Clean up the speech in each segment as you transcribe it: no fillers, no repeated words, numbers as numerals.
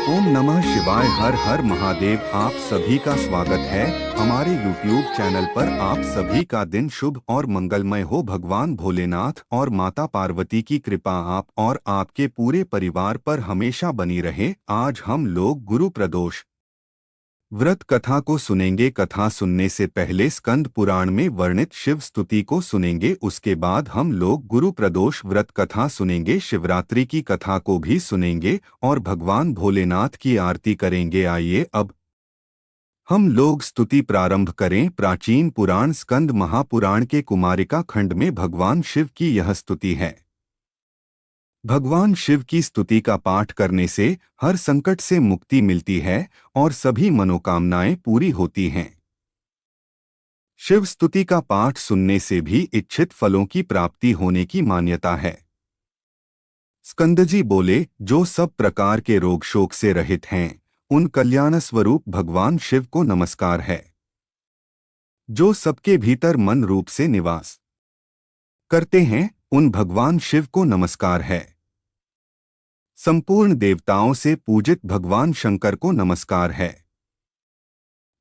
ओम नमः शिवाय। हर हर महादेव। आप सभी का स्वागत है हमारे YouTube चैनल पर। आप सभी का दिन शुभ और मंगलमय हो। भगवान भोलेनाथ और माता पार्वती की कृपा आप और आपके पूरे परिवार पर हमेशा बनी रहे। आज हम लोग गुरु प्रदोष व्रत कथा को सुनेंगे। कथा सुनने से पहले स्कंद पुराण में वर्णित शिव स्तुति को सुनेंगे। उसके बाद हम लोग गुरु प्रदोष व्रत कथा सुनेंगे, शिवरात्रि की कथा को भी सुनेंगे और भगवान भोलेनाथ की आरती करेंगे। आइए अब हम लोग स्तुति प्रारंभ करें। प्राचीन पुराण स्कंद महापुराण के कुमारिका खंड में भगवान शिव की यह स्तुति है। भगवान शिव की स्तुति का पाठ करने से हर संकट से मुक्ति मिलती है और सभी मनोकामनाएं पूरी होती हैं। शिव स्तुति का पाठ सुनने से भी इच्छित फलों की प्राप्ति होने की मान्यता है। स्कंदजी बोले, जो सब प्रकार के रोग शोक से रहित हैं, उन कल्याण स्वरूप भगवान शिव को नमस्कार है। जो सबके भीतर मन रूप से निवास करते हैं, उन भगवान शिव को नमस्कार है। संपूर्ण देवताओं से पूजित भगवान शंकर को नमस्कार है।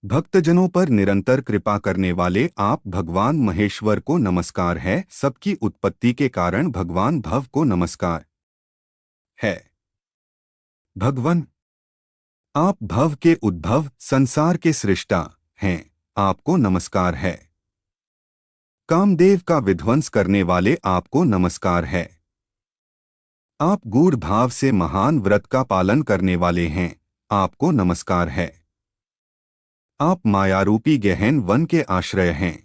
भक्तजनों पर निरंतर कृपा करने वाले आप भगवान महेश्वर को नमस्कार है। सबकी उत्पत्ति के कारण भगवान भव को नमस्कार है। भगवान, आप भव के उद्भव, संसार के सृष्टा हैं, आपको नमस्कार है। कामदेव का विध्वंस करने वाले आपको नमस्कार है। आप गूढ़ भाव से महान व्रत का पालन करने वाले हैं, आपको नमस्कार है। आप मायारूपी गहन वन के आश्रय हैं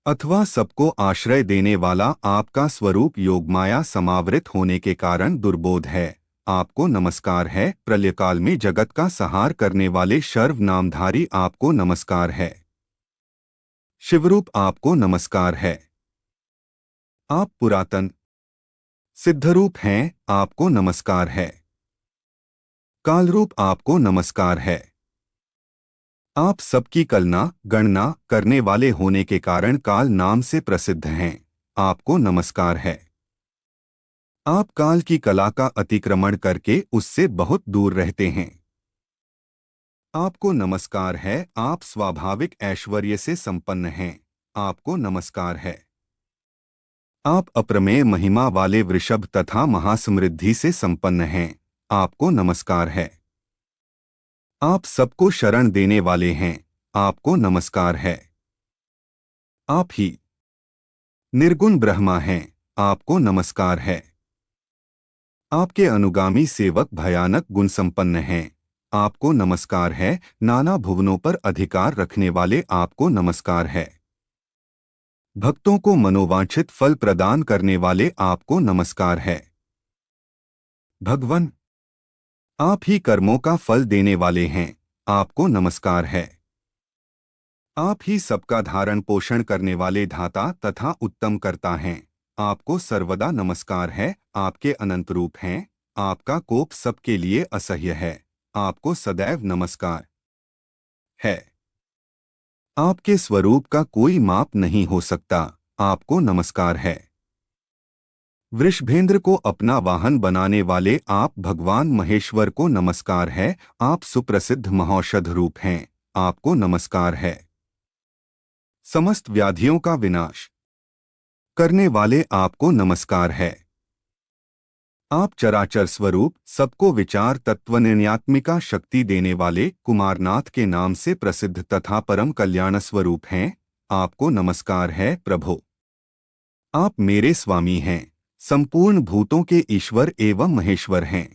अथवा सबको आश्रय देने वाला आपका स्वरूप योगमाया समावृत होने के कारण दुर्बोध है, आपको नमस्कार है। प्रलयकाल में जगत का संहार करने वाले शर्व नामधारी आपको नमस्कार है। शिवरूप आपको नमस्कार है। आप पुरातन सिद्धरूप हैं, आपको नमस्कार है। कालरूप आपको नमस्कार है। आप सबकी कलना गणना करने वाले होने के कारण काल नाम से प्रसिद्ध हैं, आपको नमस्कार है। आप काल की कला का अतिक्रमण करके उससे बहुत दूर रहते हैं, आपको नमस्कार है। आप स्वाभाविक ऐश्वर्य से संपन्न हैं, आपको नमस्कार है। आप अप्रमेय महिमा वाले वृषभ तथा महासमृद्धि से संपन्न हैं, आपको नमस्कार है। आप सबको शरण देने वाले हैं, आपको नमस्कार है। आप ही निर्गुण ब्रह्मा हैं, आपको नमस्कार है। आपके अनुगामी सेवक भयानक गुण संपन्न हैं, आपको नमस्कार है। नाना भुवनों पर अधिकार रखने वाले आपको नमस्कार है। भक्तों को मनोवांछित फल प्रदान करने वाले आपको नमस्कार है। भगवान, आप ही कर्मों का फल देने वाले हैं, आपको नमस्कार है। आप ही सबका धारण पोषण करने वाले धाता तथा उत्तम कर्ता हैं, आपको सर्वदा नमस्कार है। आपके अनंत रूप हैं, आपका कोप सबके लिए असह्य है, आपको सदैव नमस्कार है। आपके स्वरूप का कोई माप नहीं हो सकता, आपको नमस्कार है। वृषभेंद्र को अपना वाहन बनाने वाले आप भगवान महेश्वर को नमस्कार है। आप सुप्रसिद्ध महौषध रूप हैं, आपको नमस्कार है। समस्त व्याधियों का विनाश करने वाले आपको नमस्कार है। आप चराचर स्वरूप, सबको विचार तत्व निर्णयात्मिका शक्ति देने वाले कुमारनाथ के नाम से प्रसिद्ध तथा परम कल्याण स्वरूप हैं, आपको नमस्कार है। प्रभु, आप मेरे स्वामी हैं, संपूर्ण भूतों के ईश्वर एवं महेश्वर हैं।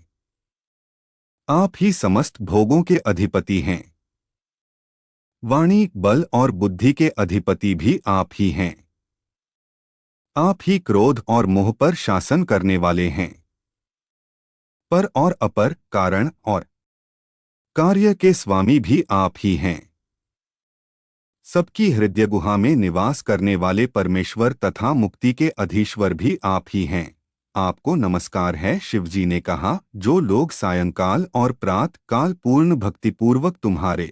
आप ही समस्त भोगों के अधिपति हैं। वाणी, बल और बुद्धि के अधिपति भी आप ही हैं। आप ही क्रोध और मोह पर शासन करने वाले हैं। पर और अपर, कारण और कार्य के स्वामी भी आप ही हैं। सबकी हृदय गुहा में निवास करने वाले परमेश्वर तथा मुक्ति के अधीश्वर भी आप ही हैं, आपको नमस्कार है। शिवजी ने कहा, जो लोग सायंकाल और प्रातः काल पूर्ण भक्तिपूर्वक तुम्हारे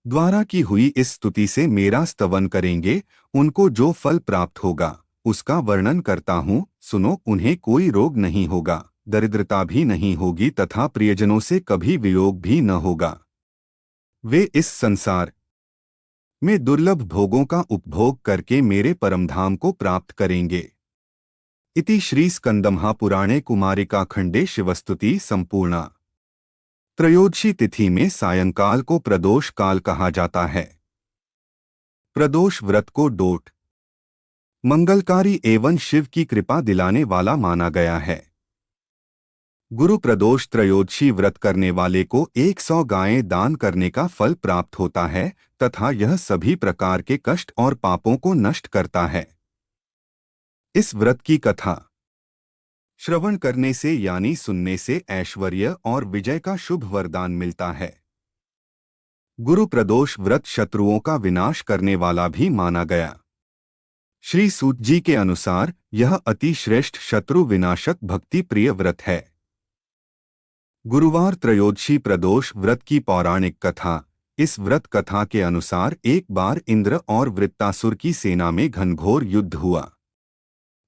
द्वारा की हुई इस स्तुति से मेरा स्तवन करेंगे, उनको जो फल प्राप्त होगा उसका वर्णन करता हूँ, सुनो। उन्हें कोई रोग नहीं होगा, दरिद्रता भी नहीं होगी तथा प्रियजनों से कभी वियोग भी न होगा। वे इस संसार में दुर्लभ भोगों का उपभोग करके मेरे परमधाम को प्राप्त करेंगे। इति श्री स्कंदमहापुराणे कुमारिका खंडे शिवस्तुति संपूर्णा। त्रयोदशी तिथि में सायंकाल को प्रदोष काल कहा जाता है। प्रदोष व्रत को डोट मंगलकारी एवं शिव की कृपा दिलाने वाला माना गया है। गुरु प्रदोष त्रयोदशी व्रत करने वाले को 100 गायें दान करने का फल प्राप्त होता है तथा यह सभी प्रकार के कष्ट और पापों को नष्ट करता है। इस व्रत की कथा श्रवण करने से यानी सुनने से ऐश्वर्य और विजय का शुभ वरदान मिलता है। गुरु प्रदोष व्रत शत्रुओं का विनाश करने वाला भी माना गया। श्री सूत जी के अनुसार यह अति श्रेष्ठ शत्रु विनाशक भक्ति प्रिय व्रत है। गुरुवार त्रयोदशी प्रदोष व्रत की पौराणिक कथा। इस व्रत कथा के अनुसार एक बार इंद्र और वृत्तासुर की सेना में घनघोर युद्ध हुआ।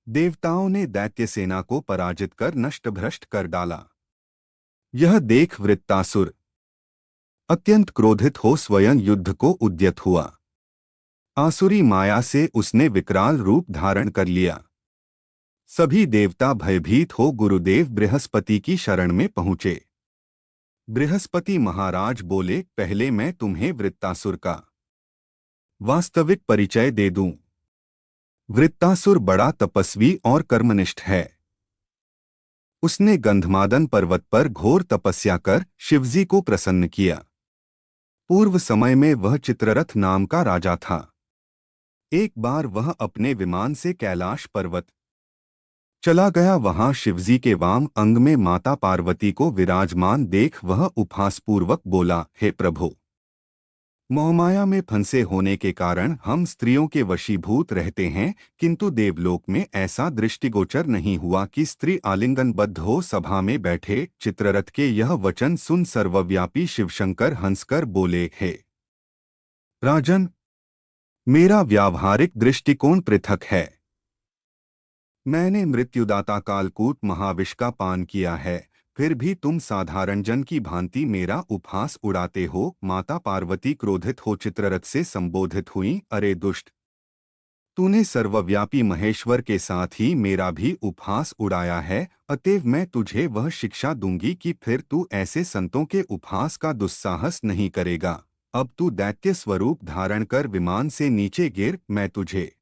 देवताओं ने दैत्य सेना को पराजित कर नष्ट भ्रष्ट कर डाला। यह देख वृत्तासुर अत्यंत क्रोधित हो स्वयं युद्ध को उद्यत हुआ। आसुरी माया से उसने विकराल रूप धारण कर लिया। सभी देवता भयभीत हो गुरुदेव बृहस्पति की शरण में पहुंचे। बृहस्पति महाराज बोले, पहले मैं तुम्हें वृत्तासुर का वास्तविक परिचय दे दूं। वृत्तासुर बड़ा तपस्वी और कर्मनिष्ठ है। उसने गंधमादन पर्वत पर घोर तपस्या कर शिवजी को प्रसन्न किया। पूर्व समय में वह चित्ररथ नाम का राजा था। एक बार वह अपने विमान से कैलाश पर्वत चला गया। वहां शिवजी के वाम अंग में माता पार्वती को विराजमान देख वह उपहासपूर्वक बोला, हे प्रभु, मोहमाया में फंसे होने के कारण हम स्त्रियों के वशीभूत रहते हैं, किंतु देवलोक में ऐसा दृष्टिगोचर नहीं हुआ कि स्त्री आलिंगनबद्ध हो। सभा में बैठे चित्ररथ के यह वचन सुन सर्वव्यापी शिवशंकर हंसकर बोले, हे राजन, मेरा व्यावहारिक दृष्टिकोण पृथक है। मैंने मृत्युदाता कालकूट महाविष का पान किया है, फिर भी तुम साधारण जन की भांति मेरा उपहास उड़ाते हो। माता पार्वती क्रोधित हो चित्ररथ से संबोधित हुई, अरे दुष्ट, तूने सर्वव्यापी महेश्वर के साथ ही मेरा भी उपहास उड़ाया है, अतएव मैं तुझे वह शिक्षा दूंगी कि फिर तू ऐसे संतों के उपहास का दुस्साहस नहीं करेगा। अब तू दैत्य स्वरूप धारण कर विमान से नीचे गिर, मैं तुझे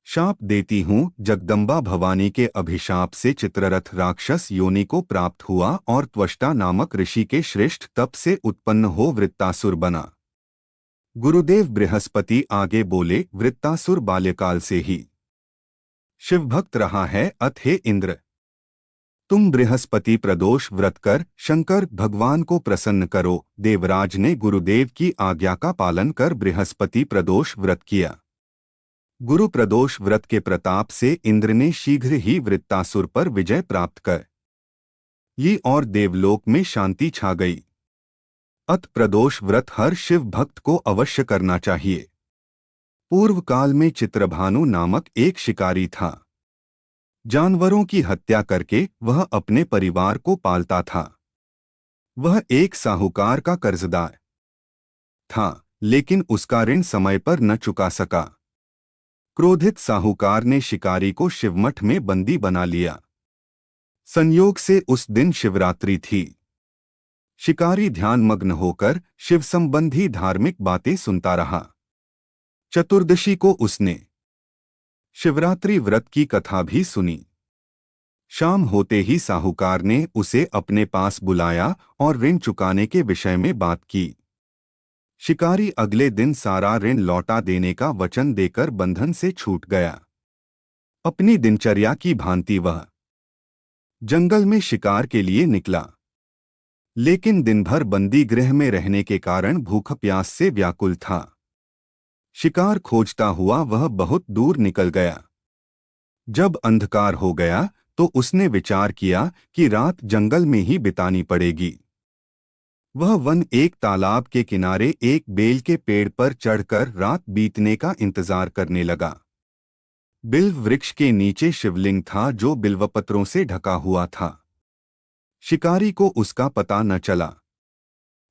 शाप देती हूँ। जगदम्बा भवानी के अभिशाप से चित्ररथ राक्षस योनि को प्राप्त हुआ और त्वष्टा नामक ऋषि के श्रेष्ठ तप से उत्पन्न हो वृत्तासुर बना। गुरुदेव बृहस्पति आगे बोले, वृत्तासुर बाल्यकाल से ही शिवभक्त रहा है, अत हे इंद्र, तुम बृहस्पति प्रदोष व्रत कर शंकर भगवान को प्रसन्न करो। देवराज ने गुरुदेव की आज्ञा का पालन कर बृहस्पति प्रदोष व्रत किया। गुरु प्रदोष व्रत के प्रताप से इंद्र ने शीघ्र ही वृत्तासुर पर विजय प्राप्त कर ये और देवलोक में शांति छा गई। अत प्रदोष व्रत हर शिव भक्त को अवश्य करना चाहिए। पूर्व काल में चित्रभानु नामक एक शिकारी था। जानवरों की हत्या करके वह अपने परिवार को पालता था। वह एक साहूकार का कर्जदार था, लेकिन उसका ऋण समय पर न चुका सका। क्रोधित साहूकार ने शिकारी को शिवमठ में बंदी बना लिया। संयोग से उस दिन शिवरात्रि थी। शिकारी ध्यानमग्न होकर शिव संबंधी धार्मिक बातें सुनता रहा। चतुर्दशी को उसने शिवरात्रि व्रत की कथा भी सुनी। शाम होते ही साहूकार ने उसे अपने पास बुलाया और ऋण चुकाने के विषय में बात की। शिकारी अगले दिन सारा ऋण लौटा देने का वचन देकर बंधन से छूट गया। अपनी दिनचर्या की भांति वह जंगल में शिकार के लिए निकला, लेकिन दिन भर बंदी गृह में रहने के कारण भूख प्यास से व्याकुल था। शिकार खोजता हुआ वह बहुत दूर निकल गया। जब अंधकार हो गया तो उसने विचार किया कि रात जंगल में ही बितानी पड़ेगी। वह वन एक तालाब के किनारे एक बेल के पेड़ पर चढ़कर रात बीतने का इंतजार करने लगा। बिल्व वृक्ष के नीचे शिवलिंग था जो बिल्वपत्रों से ढका हुआ था। शिकारी को उसका पता न चला।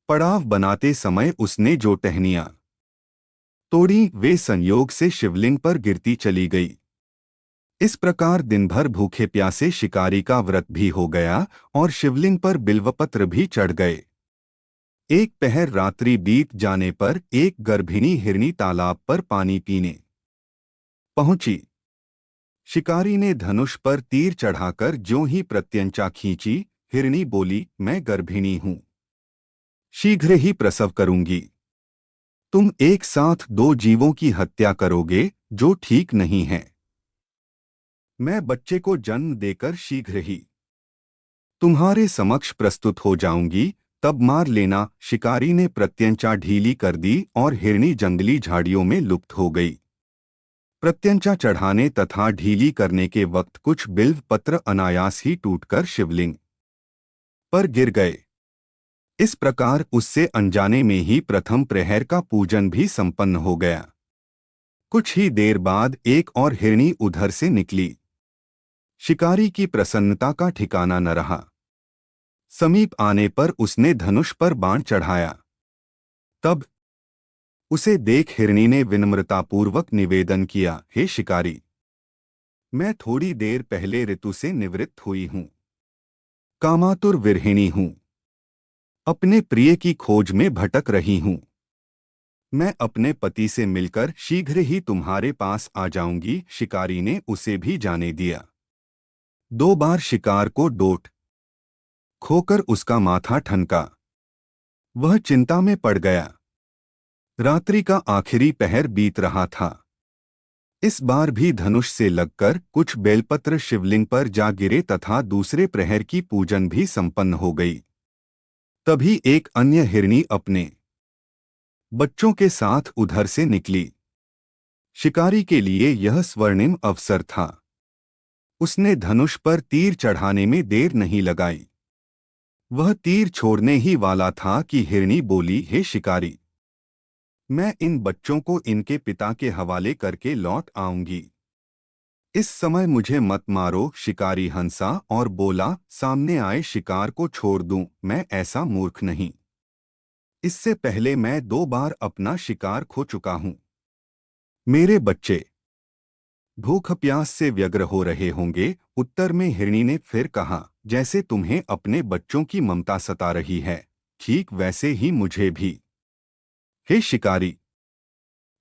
पड़ाव बनाते समय उसने जो टहनियां तोड़ी वे संयोग से शिवलिंग पर गिरती चली गई। इस प्रकार दिन भर भूखे प्यासे शिकारी का व्रत भी हो गया और शिवलिंग पर बिल्वपत्र भी चढ़ गए। एक पहर रात्रि बीत जाने पर एक गर्भिणी हिरनी तालाब पर पानी पीने पहुंची। शिकारी ने धनुष पर तीर चढ़ाकर ज्यों ही प्रत्यंचा खींची, हिरनी बोली, मैं गर्भिणी हूं, शीघ्र ही प्रसव करूंगी। तुम एक साथ दो जीवों की हत्या करोगे, जो ठीक नहीं है। मैं बच्चे को जन्म देकर शीघ्र ही तुम्हारे समक्ष प्रस्तुत हो जाऊंगी, तब मार लेना। शिकारी ने प्रत्यंचा ढीली कर दी और हिरनी जंगली झाड़ियों में लुप्त हो गई। प्रत्यंचा चढ़ाने तथा ढीली करने के वक्त कुछ बिल्व पत्र अनायास ही टूटकर शिवलिंग पर गिर गए। इस प्रकार उससे अनजाने में ही प्रथम प्रहर का पूजन भी संपन्न हो गया। कुछ ही देर बाद एक और हिरनी उधर से निकली। शिकारी की प्रसन्नता का ठिकाना न रहा। समीप आने पर उसने धनुष पर बाण चढ़ाया। तब उसे देख हिरनी ने विनम्रतापूर्वक निवेदन किया, हे शिकारी, मैं थोड़ी देर पहले ऋतु से निवृत्त हुई हूं, कामातुर विरहिणी हूं, अपने प्रिय की खोज में भटक रही हूं। मैं अपने पति से मिलकर शीघ्र ही तुम्हारे पास आ जाऊंगी। शिकारी ने उसे भी जाने दिया। 2 बार शिकार को डोट खोकर उसका माथा ठनका। वह चिंता में पड़ गया। रात्रि का आखिरी पहर बीत रहा था। इस बार भी धनुष से लगकर कुछ बेलपत्र शिवलिंग पर जा गिरे तथा दूसरे प्रहर की पूजन भी संपन्न हो गई। तभी एक अन्य हिरनी अपने बच्चों के साथ उधर से निकली। शिकारी के लिए यह स्वर्णिम अवसर था। उसने धनुष पर तीर चढ़ाने में देर नहीं लगाई। वह तीर छोड़ने ही वाला था कि हिरनी बोली, हे शिकारी, मैं इन बच्चों को इनके पिता के हवाले करके लौट आऊंगी। इस समय मुझे मत मारो। शिकारी हंसा और बोला, सामने आए शिकार को छोड़ दूं, मैं ऐसा मूर्ख नहीं। इससे पहले मैं 2 बार अपना शिकार खो चुका हूं। मेरे बच्चे भूख प्यास से व्यग्र हो रहे होंगे। उत्तर में हिरनी ने फिर कहा, जैसे तुम्हें अपने बच्चों की ममता सता रही है, ठीक वैसे ही मुझे भी। हे शिकारी,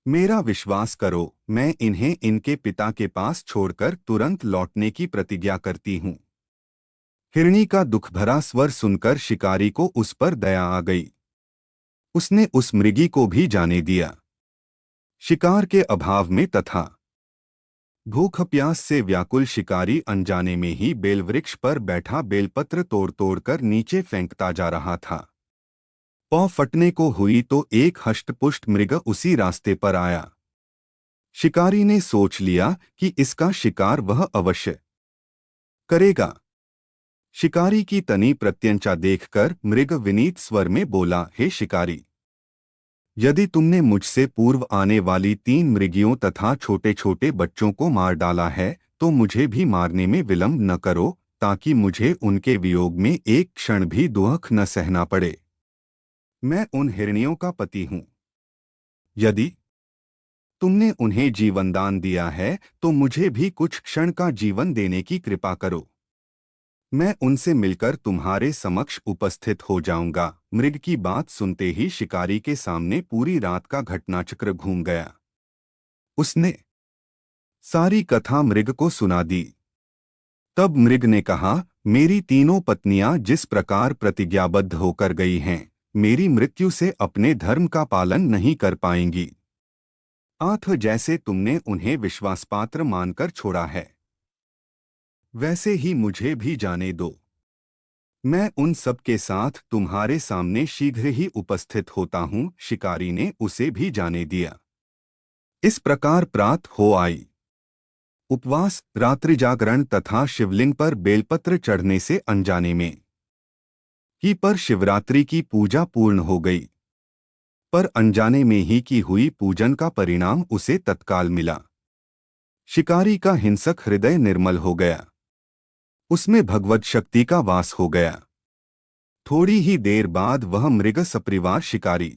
मेरा विश्वास करो, मैं इन्हें इनके पिता के पास छोड़कर तुरंत लौटने की प्रतिज्ञा करती हूं। हिरनी का दुख भरा स्वर सुनकर शिकारी को उस पर दया आ गई। उसने उस मृगी को भी जाने दिया। शिकार के अभाव में तथा भूख प्यास से व्याकुल शिकारी अनजाने में ही बेलवृक्ष पर बैठा बेलपत्र तोड़ तोड़कर नीचे फेंकता जा रहा था। पौ फटने को हुई तो एक हष्टपुष्ट मृग उसी रास्ते पर आया। शिकारी ने सोच लिया कि इसका शिकार वह अवश्य करेगा। शिकारी की तनी प्रत्यंचा देखकर मृग विनीत स्वर में बोला, हे शिकारी, यदि तुमने मुझसे पूर्व आने वाली 3 मृगियों तथा छोटे छोटे बच्चों को मार डाला है, तो मुझे भी मारने में विलंब न करो, ताकि मुझे उनके वियोग में एक क्षण भी दुख न सहना पड़े। मैं उन हिरनियों का पति हूं। यदि तुमने उन्हें जीवनदान दिया है, तो मुझे भी कुछ क्षण का जीवन देने की कृपा करो। मैं उनसे मिलकर तुम्हारे समक्ष उपस्थित हो जाऊंगा। मृग की बात सुनते ही शिकारी के सामने पूरी रात का घटनाचक्र घूम गया। उसने सारी कथा मृग को सुना दी। तब मृग ने कहा, मेरी तीनों पत्नियां जिस प्रकार प्रतिज्ञाबद्ध होकर गई हैं, मेरी मृत्यु से अपने धर्म का पालन नहीं कर पाएंगी। आठ जैसे तुमने उन्हें विश्वासपात्र मानकर छोड़ा है, वैसे ही मुझे भी जाने दो। मैं उन सब के साथ तुम्हारे सामने शीघ्र ही उपस्थित होता हूं। शिकारी ने उसे भी जाने दिया। इस प्रकार प्रात हो आई। उपवास, रात्रि जागरण तथा शिवलिंग पर बेलपत्र चढ़ने से अनजाने में ही पर शिवरात्रि की पूजा पूर्ण हो गई। पर अनजाने में ही की हुई पूजन का परिणाम उसे तत्काल मिला। शिकारी का हिंसक हृदय निर्मल हो गया। उसमें भगवत शक्ति का वास हो गया। थोड़ी ही देर बाद वह मृग सपरिवार शिकारी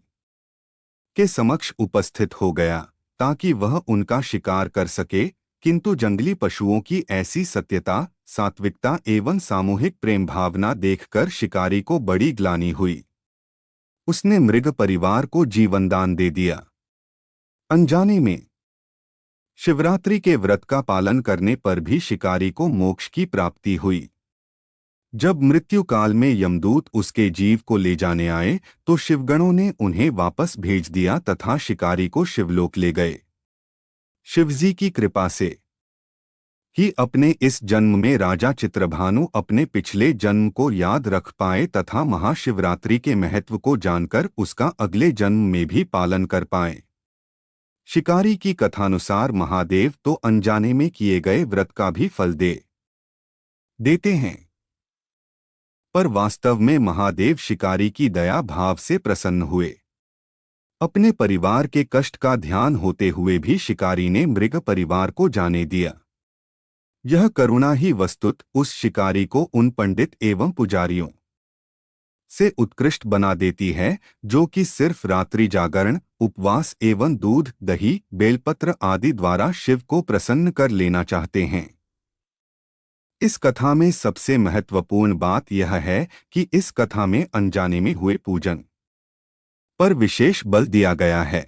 के समक्ष उपस्थित हो गया ताकि वह उनका शिकार कर सके, किंतु जंगली पशुओं की ऐसी सत्यता, सात्विकता एवं सामूहिक प्रेम भावना देखकर शिकारी को बड़ी ग्लानि हुई। उसने मृग परिवार को जीवनदान दे दिया। अनजाने में शिवरात्रि के व्रत का पालन करने पर भी शिकारी को मोक्ष की प्राप्ति हुई। जब मृत्यु काल में यमदूत उसके जीव को ले जाने आए तो शिवगणों ने उन्हें वापस भेज दिया तथा शिकारी को शिवलोक ले गए। शिवजी की कृपा से ही अपने इस जन्म में राजा चित्रभानु अपने पिछले जन्म को याद रख पाए तथा महाशिवरात्रि के महत्व को जानकर उसका अगले जन्म में भी पालन कर पाए। शिकारी की कथानुसार महादेव तो अनजाने में किए गए व्रत का भी फल देते हैं, पर वास्तव में महादेव शिकारी की दया भाव से प्रसन्न हुए। अपने परिवार के कष्ट का ध्यान होते हुए भी शिकारी ने मृग परिवार को जाने दिया। यह करुणा ही वस्तुत उस शिकारी को उन पंडित एवं पुजारियों से उत्कृष्ट बना देती है जो कि सिर्फ रात्रि जागरण, उपवास एवं दूध, दही, बेलपत्र आदि द्वारा शिव को प्रसन्न कर लेना चाहते हैं। इस कथा में सबसे महत्वपूर्ण बात यह है कि इस कथा में अनजाने में हुए पूजन पर विशेष बल दिया गया है।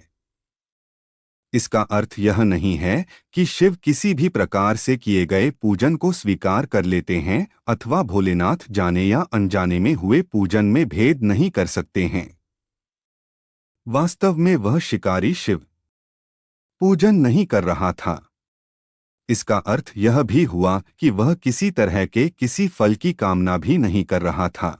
इसका अर्थ यह नहीं है कि शिव किसी भी प्रकार से किए गए पूजन को स्वीकार कर लेते हैं अथवा भोलेनाथ जाने या अनजाने में हुए पूजन में भेद नहीं कर सकते हैं। वास्तव में वह शिकारी शिव पूजन नहीं कर रहा था। इसका अर्थ यह भी हुआ कि वह किसी तरह के किसी फल की कामना भी नहीं कर रहा था।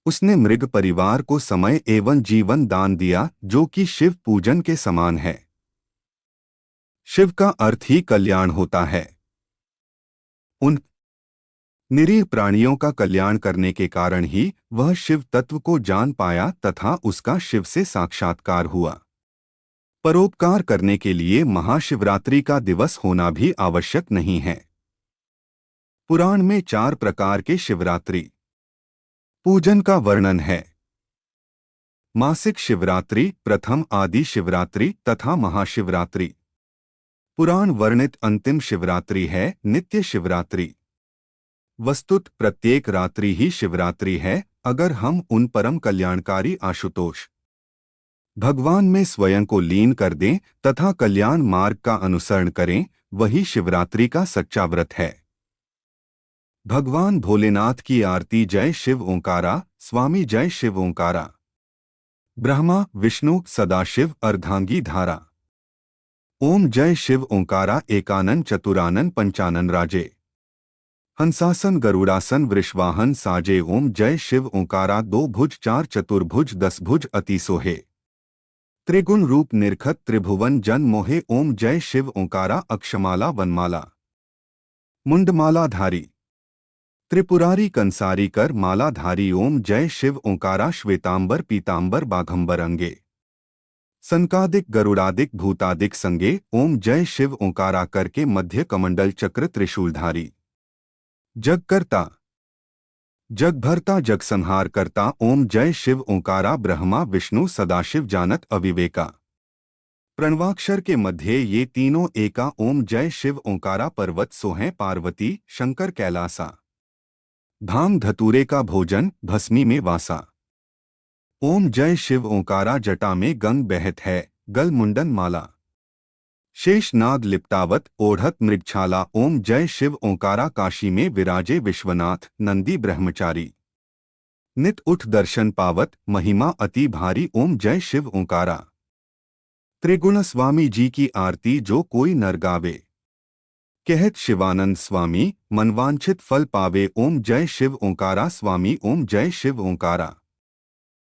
उसने मृग परिवार को समय एवं जीवन दान दिया जो कि शिव पूजन के समान है। शिव का अर्थ ही कल्याण होता है। उन निरीह प्राणियों का कल्याण करने के कारण ही वह शिव तत्व को जान पाया तथा उसका शिव से साक्षात्कार हुआ। परोपकार करने के लिए महाशिवरात्रि का दिवस होना भी आवश्यक नहीं है। पुराण में 4 प्रकार के शिवरात्रि पूजन का वर्णन है। मासिक शिवरात्रि, प्रथम आदि शिवरात्रि तथा महाशिवरात्रि। पुराण वर्णित अंतिम शिवरात्रि है नित्य शिवरात्रि। वस्तुत प्रत्येक रात्रि ही शिवरात्रि है अगर हम उन परम कल्याणकारी आशुतोष भगवान में स्वयं को लीन कर दें तथा कल्याण मार्ग का अनुसरण करें, वही शिवरात्रि का सच्चा व्रत है। भगवान भोलेनाथ की आरती जय शिव ओंकारा, स्वामी जय शिव ओंकारा। ब्रह्मा विष्णु सदाशिव अर्धांगी धारा। ओम जय शिव ओंकारा एकानन चतुरानन पंचानन राजे। हंसासन गरुड़ासन वृषवाहन साजे। ओम जय शिव ओंकारा 2 भुज 4 चतुर्भुज 10 भुज अति सोहे। त्रिगुण रूप निर्खत त्रिभुवन जन मोहे। ओम जय शिव ओंकारा अक्षमाला वनमाला। मुंडमालाधारी त्रिपुरारी कंसारी कर मालाधारी। ओम जय शिव ओंकारा श्वेतांबर पीतांबर बाघंबर अंगे। संकादिक गरुड़ादिक भूतादिक संगे। ओम जय शिव ओंकारा करके मध्य कमंडल चक्र त्रिशूलधारी। जगकर्ता जगभरता जगसंहार करता। ओम जय शिव ओंकारा ब्रह्मा विष्णु सदाशिव जानत अविवेका। प्रणवाक्षर के मध्य ये तीनों एका। ओम जय शिव ओंकारा पर्वत सोहें पार्वती शंकर कैलासा। भांग धतूरे का भोजन भस्मी में वासा। ओम जय शिव ओंकारा जटा में गंग बहत है गल मुंडन माला। शेष नाग लिप्तावत ओढ़त मृगछाला। ओम जय शिव ओंकारा काशी में विराजे विश्वनाथ नंदी ब्रह्मचारी। नित उठ दर्शन पावत महिमा अति भारी। ओम जय शिव ओंकारा। त्रिगुण स्वामी जी की आरती जो कोई नर गावे, कहत शिवानंद स्वामी मनवांछित फल पावे। ओम जय शिव ओंकारा स्वामी। ओम जय शिव ओंकारा।